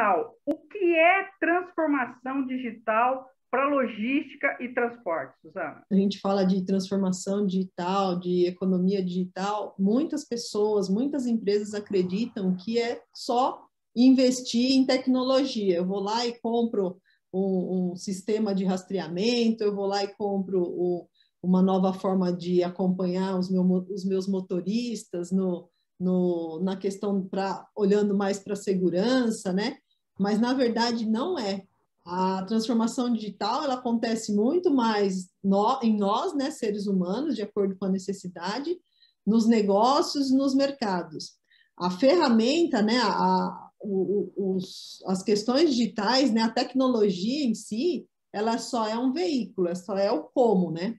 final, o que é transformação digital para logística e transporte, Suzana? A gente fala de transformação digital, de economia digital, muitas pessoas, muitas empresas acreditam que é só investir em tecnologia. Eu vou lá e compro um sistema de rastreamento, eu vou lá e compro uma nova forma de acompanhar os meus motoristas na questão olhando mais para a segurança, né? Mas, na verdade, não é. A transformação digital ela acontece muito mais em nós, né, seres humanos, de acordo com a necessidade, nos negócios, nos mercados. A ferramenta, né, as questões digitais, né, a tecnologia em si, ela só é um veículo, ela só é o como, né?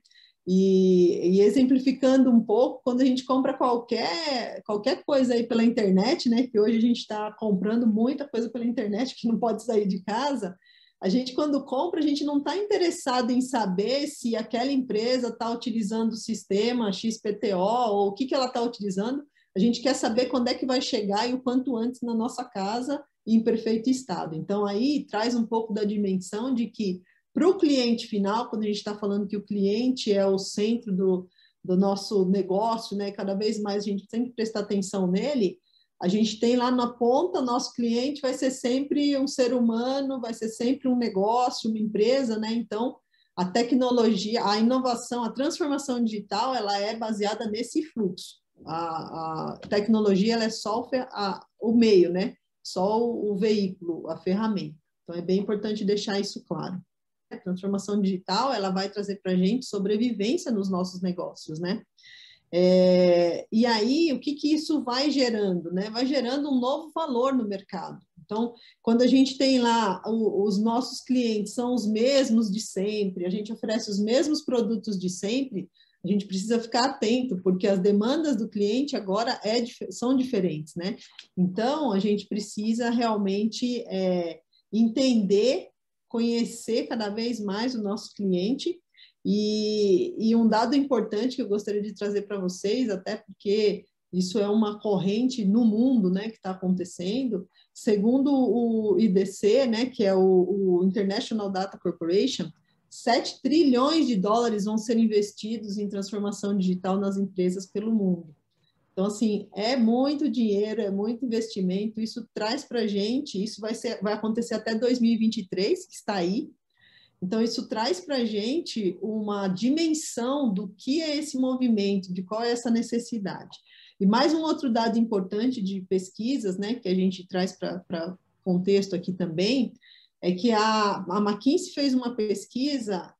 E exemplificando um pouco, quando a gente compra qualquer coisa aí pela internet, né, que hoje a gente está comprando muita coisa pela internet que não pode sair de casa, a gente, quando compra, a gente não está interessado em saber se aquela empresa está utilizando o sistema XPTO ou o que ela está utilizando. A gente quer saber quando é que vai chegar e o quanto antes na nossa casa em perfeito estado. Então, aí traz um pouco da dimensão de que, para o cliente final, quando a gente está falando que o cliente é o centro do nosso negócio, né? Cada vez mais a gente tem que prestar atenção nele. A gente tem lá na ponta, nosso cliente vai ser sempre um ser humano, vai ser sempre um negócio, uma empresa, né? Então, a tecnologia, a inovação, a transformação digital, ela é baseada nesse fluxo. A tecnologia, ela é só o meio, né? Só o veículo, a ferramenta. Então, é bem importante deixar isso claro. A transformação digital, ela vai trazer para a gente sobrevivência nos nossos negócios, né? E aí, o que isso vai gerando, né? Vai gerando um novo valor no mercado. Então, quando a gente tem lá os nossos clientes são os mesmos de sempre, a gente oferece os mesmos produtos de sempre, a gente precisa ficar atento, porque as demandas do cliente agora são diferentes, né? Então, a gente precisa realmente entender, conhecer cada vez mais o nosso cliente. E um dado importante que eu gostaria de trazer para vocês, até porque isso é uma corrente no mundo, né, que está acontecendo, segundo o IDC, né, que é o International Data Corporation, 7 trilhões de dólares vão ser investidos em transformação digital nas empresas pelo mundo. Então, assim, é muito dinheiro, é muito investimento, isso traz para a gente, isso vai acontecer até 2023, que está aí. Então, isso traz para a gente uma dimensão do que é esse movimento, de qual é essa necessidade. E mais um outro dado importante de pesquisas, né, que a gente traz para contexto aqui também, é que a McKinsey fez uma pesquisa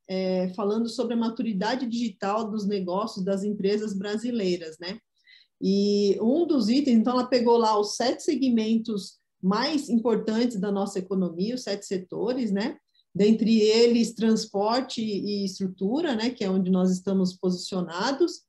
falando sobre a maturidade digital dos negócios das empresas brasileiras, né? E um dos itens, então, ela pegou lá os 7 segmentos mais importantes da nossa economia, os 7 setores, né? Dentre eles, transporte e estrutura, né, que é onde nós estamos posicionados.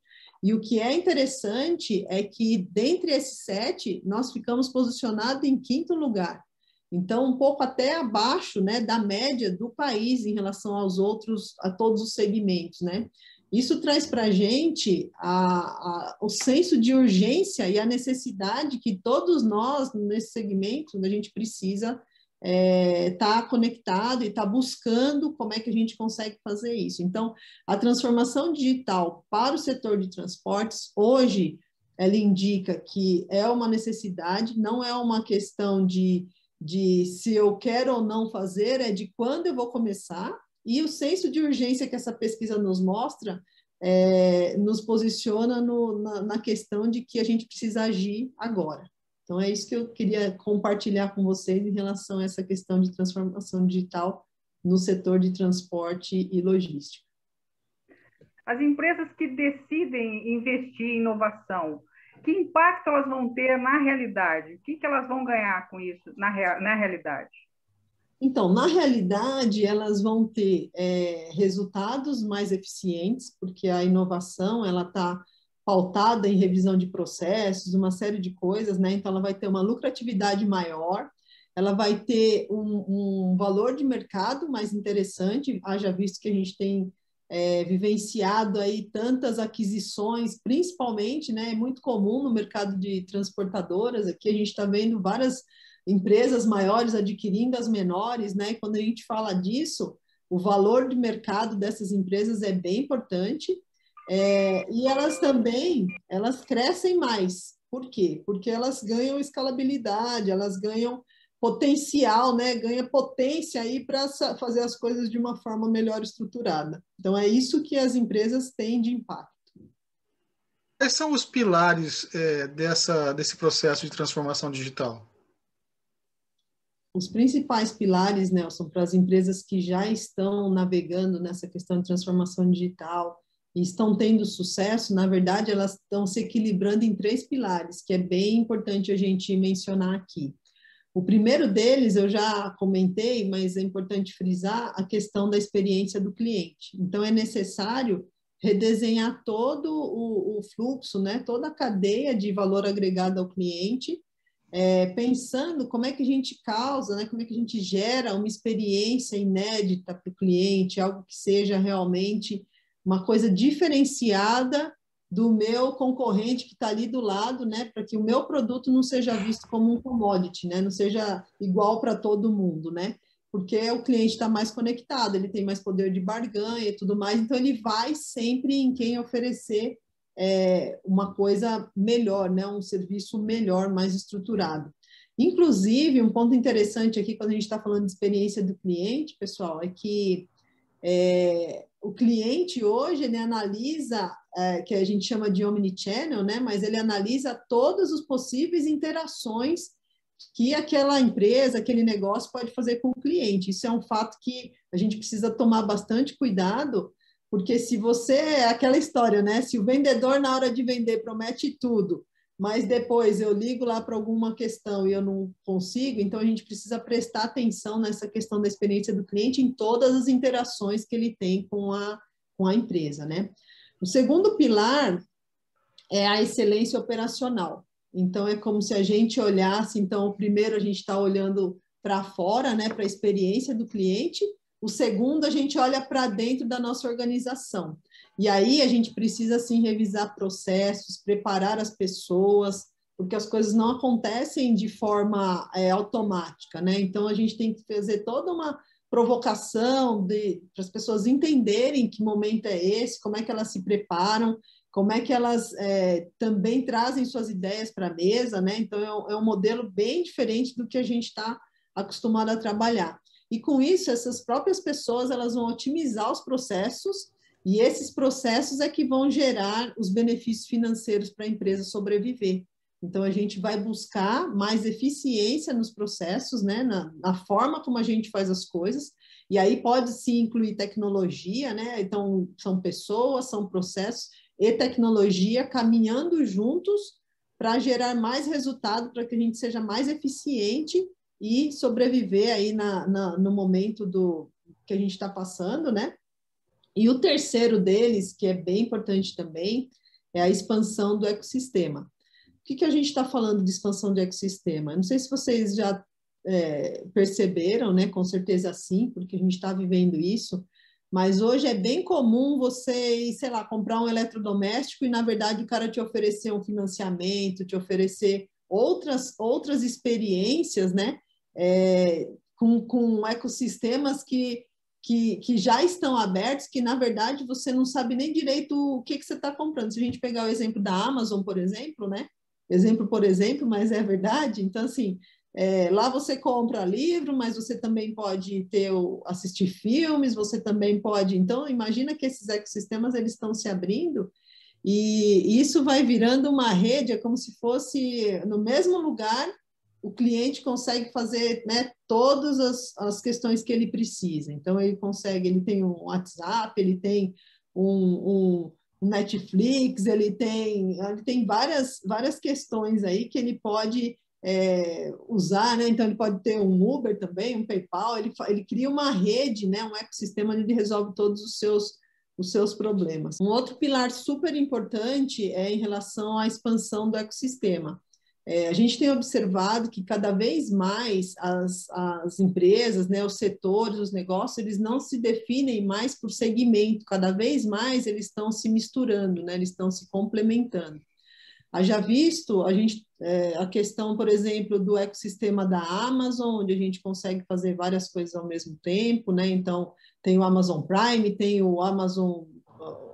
E o que é interessante é que, dentre esses 7, nós ficamos posicionados em 5º lugar. Então, um pouco até abaixo, né, da média do país em relação a todos os segmentos, né? Isso traz para a gente o senso de urgência e a necessidade que todos nós, nesse segmento, a gente precisa tá conectado e está buscando como é que a gente consegue fazer isso. Então, a transformação digital para o setor de transportes, hoje, ela indica que é uma necessidade, não é uma questão de se eu quero ou não fazer, é de quando eu vou começar, e o senso de urgência que essa pesquisa nos mostra nos posiciona na questão de que a gente precisa agir agora. Então, é isso que eu queria compartilhar com vocês em relação a essa questão de transformação digital no setor de transporte e logística. As empresas que decidem investir em inovação, que impacto elas vão ter na realidade? O que elas vão ganhar com isso na realidade? Então, na realidade, elas vão ter resultados mais eficientes, porque a inovação ela está pautada em revisão de processos, uma série de coisas, né? Então, ela vai ter uma lucratividade maior, ela vai ter um valor de mercado mais interessante, haja visto que a gente tem vivenciado aí tantas aquisições, principalmente, né? É muito comum no mercado de transportadoras, aqui a gente está vendo várias empresas maiores adquirindo as menores, né? E quando a gente fala disso, o valor de mercado dessas empresas é bem importante, e elas também, elas crescem mais. Por quê? Porque elas ganham escalabilidade, elas ganham potencial, né? Ganha potência aí para fazer as coisas de uma forma melhor estruturada. Então, é isso que as empresas têm de impacto. Quais são os pilares desse processo de transformação digital? Os principais pilares, Nelson, para as empresas que já estão navegando nessa questão de transformação digital e estão tendo sucesso, na verdade, elas estão se equilibrando em 3 pilares, que é bem importante a gente mencionar aqui. O primeiro deles, eu já comentei, mas é importante frisar a questão da experiência do cliente. Então, é necessário redesenhar todo o fluxo, né, toda a cadeia de valor agregado ao cliente, pensando como é que a gente causa, né, como é que a gente gera uma experiência inédita para o cliente, algo que seja realmente uma coisa diferenciada do meu concorrente que está ali do lado, né, para que o meu produto não seja visto como um commodity, né, não seja igual para todo mundo, né, porque o cliente está mais conectado, ele tem mais poder de barganha e tudo mais, então ele vai sempre em quem oferecer uma coisa melhor, né, um serviço melhor, mais estruturado. Inclusive, um ponto interessante aqui, quando a gente está falando de experiência do cliente, pessoal, é que o cliente hoje, ele analisa, que a gente chama de omnichannel, né? Mas ele analisa todas as possíveis interações que aquela empresa, aquele negócio pode fazer com o cliente. Isso é um fato que a gente precisa tomar bastante cuidado, porque se você, é aquela história, né? Se o vendedor, na hora de vender, promete tudo, mas depois eu ligo lá para alguma questão e eu não consigo, então a gente precisa prestar atenção nessa questão da experiência do cliente em todas as interações que ele tem com a empresa, né? O segundo pilar é a excelência operacional. Então, é como se a gente olhasse, então, o primeiro a gente está olhando para fora, né, para a experiência do cliente, o segundo a gente olha para dentro da nossa organização. E aí a gente precisa, assim, revisar processos, preparar as pessoas, porque as coisas não acontecem de forma automática, né? Então, a gente tem que fazer toda uma provocação para as pessoas entenderem que momento é esse, como é que elas se preparam, como é que elas também trazem suas ideias para a mesa, né? Então, é um modelo bem diferente do que a gente está acostumado a trabalhar. E com isso, essas próprias pessoas, elas vão otimizar os processos, e esses processos é que vão gerar os benefícios financeiros para a empresa sobreviver. Então, a gente vai buscar mais eficiência nos processos, né? Na forma como a gente faz as coisas, e aí pode se incluir tecnologia, né? Então, são pessoas, são processos e tecnologia caminhando juntos para gerar mais resultado, para que a gente seja mais eficiente e sobreviver aí no momento que a gente está passando, né? E o terceiro deles, que é bem importante também, é a expansão do ecossistema. O que a gente está falando de expansão de ecossistema? Não sei se vocês já perceberam, né? Com certeza sim, porque a gente está vivendo isso, mas hoje é bem comum você, sei lá, comprar um eletrodoméstico e, na verdade, o cara te oferecer um financiamento, te oferecer outras experiências, né? Com ecossistemas que já estão abertos, que, na verdade, você não sabe nem direito o que você está comprando. Se a gente pegar o exemplo da Amazon, por exemplo, né? Exemplo por exemplo, mas é verdade. Então, assim, lá você compra livro, mas você também pode assistir filmes, você também pode... Então, imagina que esses ecossistemas, eles estão se abrindo e isso vai virando uma rede, é como se fosse no mesmo lugar, o cliente consegue fazer, né, todas as questões que ele precisa. Então, ele tem um WhatsApp, ele tem um Netflix, ele tem várias questões aí que ele pode usar, né? Então ele pode ter um Uber também, um PayPal, ele cria uma rede, né? Um ecossistema onde ele resolve todos os seus problemas. Um outro pilar super importante é em relação à expansão do ecossistema. A gente tem observado que cada vez mais as empresas, né, os setores, os negócios, eles não se definem mais por segmento, cada vez mais eles estão se misturando, né, eles estão se complementando. Haja visto, a gente a questão, por exemplo, do ecossistema da Amazon, onde a gente consegue fazer várias coisas ao mesmo tempo, né? Então, tem o Amazon Prime, tem o Amazon,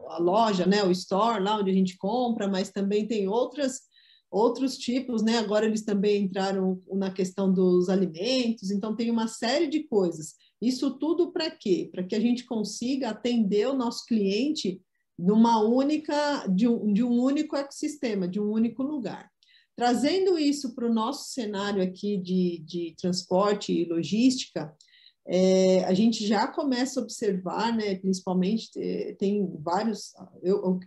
a loja, né? O Store, lá onde a gente compra, mas também tem outros tipos, né? Agora eles também entraram na questão dos alimentos, então tem uma série de coisas. Isso tudo para quê? Para que a gente consiga atender o nosso cliente de um único ecossistema, de um único lugar. Trazendo isso para o nosso cenário aqui de transporte e logística, a gente já começa a observar, né, principalmente, tem vários,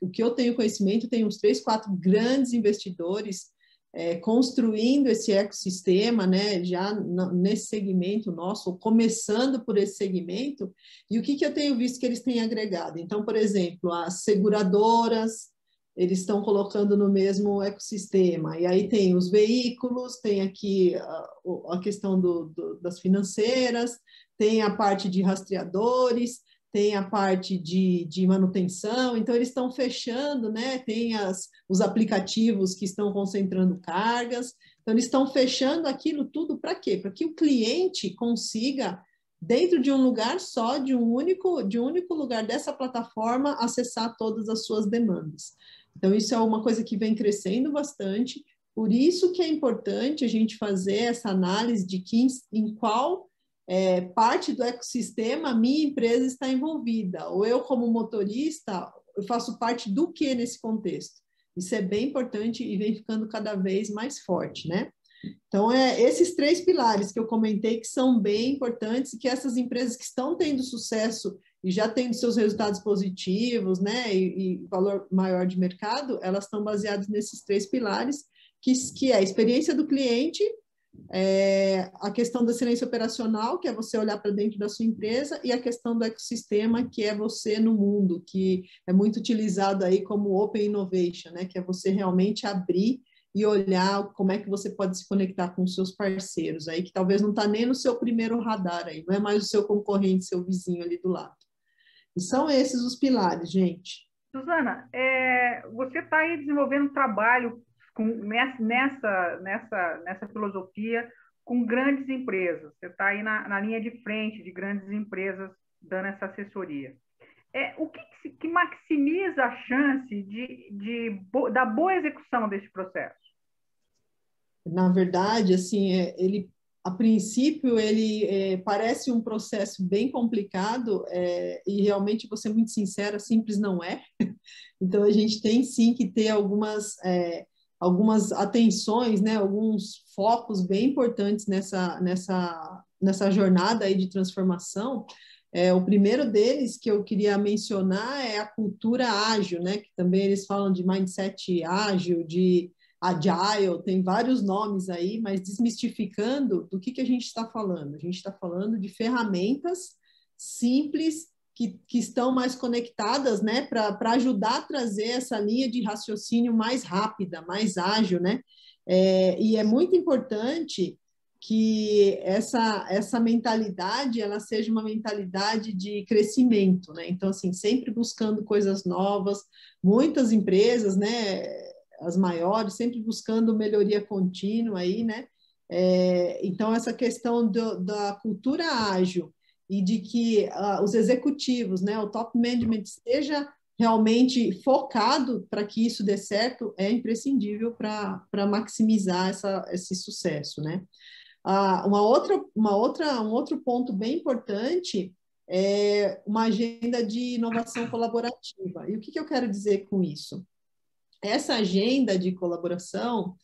o que eu tenho conhecimento, tem uns 3, 4 grandes investidores construindo esse ecossistema, né, já nesse segmento nosso, começando por esse segmento, e o que eu tenho visto que eles têm agregado? Então, por exemplo, as seguradoras, eles estão colocando no mesmo ecossistema. E aí tem os veículos, tem aqui a questão das financeiras, tem a parte de rastreadores, tem a parte de manutenção. Então, eles estão fechando, né? Tem os aplicativos que estão concentrando cargas. Então, eles estão fechando aquilo tudo para quê? Para que o cliente consiga, dentro de um lugar só, de um único lugar dessa plataforma, acessar todas as suas demandas. Então, isso é uma coisa que vem crescendo bastante, por isso que é importante a gente fazer essa análise de em qual parte do ecossistema a minha empresa está envolvida, ou eu, como motorista, eu faço parte do que nesse contexto. Isso é bem importante e vem ficando cada vez mais forte, né? Então, esses 3 pilares que eu comentei que são bem importantes e que essas empresas que estão tendo sucesso e já tendo seus resultados positivos, né, e valor maior de mercado, elas estão baseadas nesses 3 pilares, que é a experiência do cliente, a questão da excelência operacional, que é você olhar para dentro da sua empresa, e a questão do ecossistema, que é você no mundo, que é muito utilizado aí como Open Innovation, né, que é você realmente abrir e olhar como é que você pode se conectar com os seus parceiros aí, que talvez não está nem no seu primeiro radar aí, não é mais o seu concorrente, seu vizinho ali do lado. E são esses os pilares, gente. Suzana, você está aí desenvolvendo trabalho nessa filosofia com grandes empresas. Você está aí na linha de frente de grandes empresas dando essa assessoria. O que maximiza a chance da boa execução desse processo? Na verdade, assim, a princípio, ele parece um processo bem complicado e realmente, vou ser muito sincera, simples não é. Então, a gente tem sim que ter algumas atenções, né, alguns focos bem importantes nessa jornada aí de transformação. O primeiro deles que eu queria mencionar é a cultura ágil, né, que também eles falam de mindset ágil, de agile, tem vários nomes aí, mas desmistificando do que a gente está falando. A gente está falando de ferramentas simples que estão mais conectadas, né, para ajudar a trazer essa linha de raciocínio mais rápida, mais ágil, né? E é muito importante que essa mentalidade ela seja uma mentalidade de crescimento, né? Então, assim, sempre buscando coisas novas, muitas empresas, né, as maiores, sempre buscando melhoria contínua aí, né? Então, essa questão da cultura ágil e de que os executivos, né, o top management seja realmente focado para que isso dê certo, é imprescindível para maximizar esse sucesso, né? Um outro ponto bem importante é uma agenda de inovação colaborativa. E o que eu quero dizer com isso? Essa agenda de colaboração,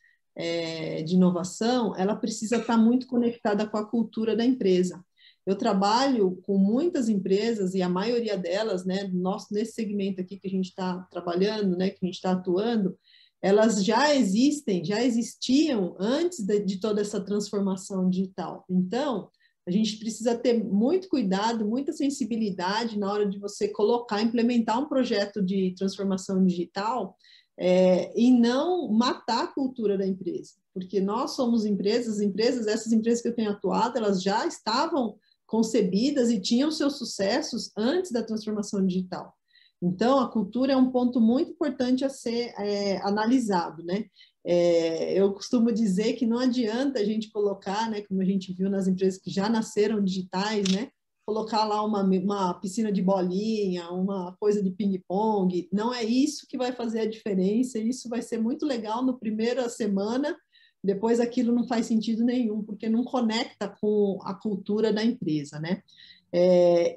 de inovação, ela precisa estar muito conectada com a cultura da empresa. Eu trabalho com muitas empresas e a maioria delas, né, nesse segmento aqui que a gente está trabalhando, né, que a gente está atuando, elas já existiam antes de toda essa transformação digital. Então, a gente precisa ter muito cuidado, muita sensibilidade na hora de você implementar um projeto de transformação digital e não matar a cultura da empresa, porque nós somos essas empresas que eu tenho atuado, elas já estavam concebidas e tinham seus sucessos antes da transformação digital. Então, a cultura é um ponto muito importante a ser analisado, né? Eu costumo dizer que não adianta a gente colocar, né, como a gente viu nas empresas que já nasceram digitais, né, colocar lá uma piscina de bolinha, uma coisa de ping-pong. Não é isso que vai fazer a diferença. Isso vai ser muito legal na primeira semana, depois aquilo não faz sentido nenhum, porque não conecta com a cultura da empresa, né?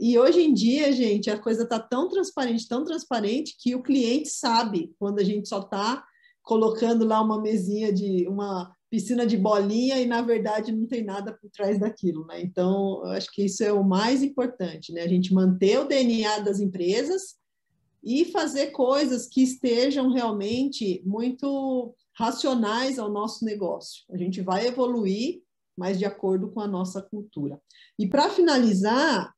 E hoje em dia, gente, a coisa está tão transparente, que o cliente sabe quando a gente só está colocando lá uma mesinha uma piscina de bolinha e, na verdade, não tem nada por trás daquilo, né? Então, eu acho que isso é o mais importante, né? A gente manter o DNA das empresas e fazer coisas que estejam realmente muito racionais ao nosso negócio. A gente vai evoluir, mas de acordo com a nossa cultura. E para finalizar,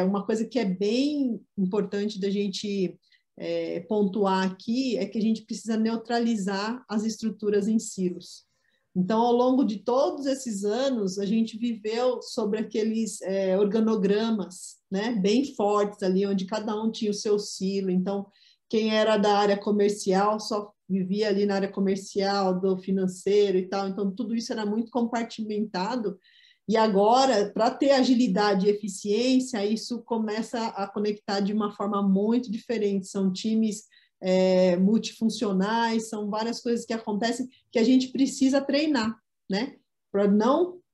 uma coisa que é bem importante da gente pontuar aqui é que a gente precisa neutralizar as estruturas em silos. Então, ao longo de todos esses anos, a gente viveu sobre aqueles organogramas, né, bem fortes ali, onde cada um tinha o seu silo. Então, quem era da área comercial só vivia ali na área comercial, do financeiro e tal. Então, tudo isso era muito compartimentado. E agora, para ter agilidade e eficiência, isso começa a conectar de uma forma muito diferente. São times multifuncionais, são várias coisas que acontecem que a gente precisa treinar, né?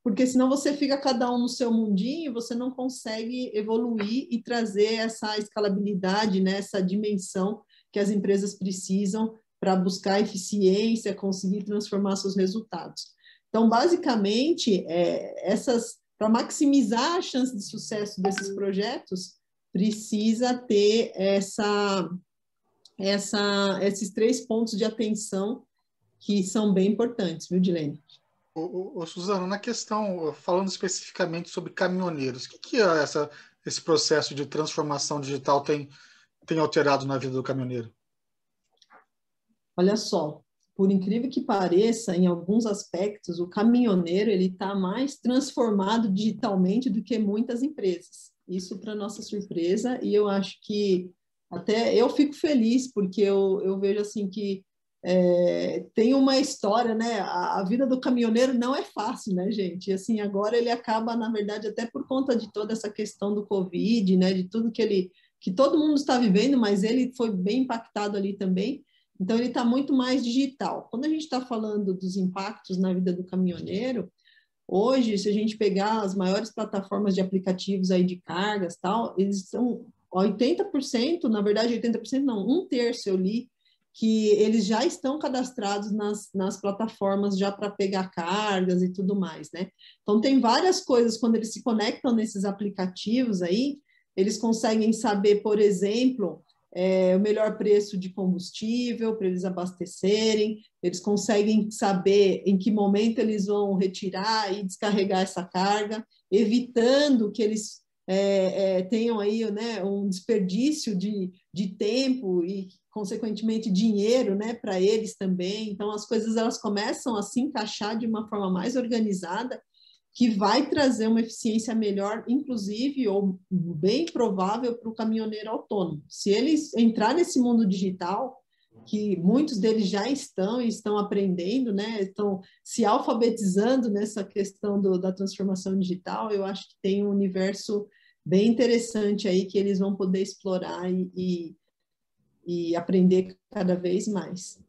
Porque senão você fica cada um no seu mundinho, você não consegue evoluir e trazer essa escalabilidade, né? Essa dimensão que as empresas precisam para buscar eficiência, conseguir transformar seus resultados. Então, basicamente, para maximizar a chance de sucesso desses projetos, precisa ter esses 3 pontos de atenção que são bem importantes, viu, Dilene? Suzano, na questão, falando especificamente sobre caminhoneiros, o que esse processo de transformação digital tem alterado na vida do caminhoneiro? Olha só, por incrível que pareça, em alguns aspectos, o caminhoneiro ele está mais transformado digitalmente do que muitas empresas. Isso para nossa surpresa, e eu acho que até eu fico feliz, porque eu vejo assim que tem uma história, né? A vida do caminhoneiro não é fácil, né, gente? E assim, agora ele acaba, na verdade, até por conta de toda essa questão do Covid, né? De tudo que todo mundo está vivendo, mas ele foi bem impactado ali também. Então, ele está muito mais digital. Quando a gente está falando dos impactos na vida do caminhoneiro, hoje, se a gente pegar as maiores plataformas de aplicativos aí de cargas, tal, eles são 80%, na verdade 80% não, 1/3 eu li, que eles já estão cadastrados nas plataformas já para pegar cargas e tudo mais, né? Então, tem várias coisas, quando eles se conectam nesses aplicativos aí, eles conseguem saber, por exemplo, o melhor preço de combustível para eles abastecerem, eles conseguem saber em que momento eles vão retirar e descarregar essa carga, evitando que eles tenham aí, né, um desperdício de tempo e, consequentemente, dinheiro, né, para eles também. Então, as coisas elas começam a se encaixar de uma forma mais organizada, que vai trazer uma eficiência melhor, inclusive, ou bem provável, para o caminhoneiro autônomo. Se eles entrar nesse mundo digital, que muitos deles já estão aprendendo, né? Estão se alfabetizando nessa questão da transformação digital, eu acho que tem um universo bem interessante aí que eles vão poder explorar e aprender cada vez mais.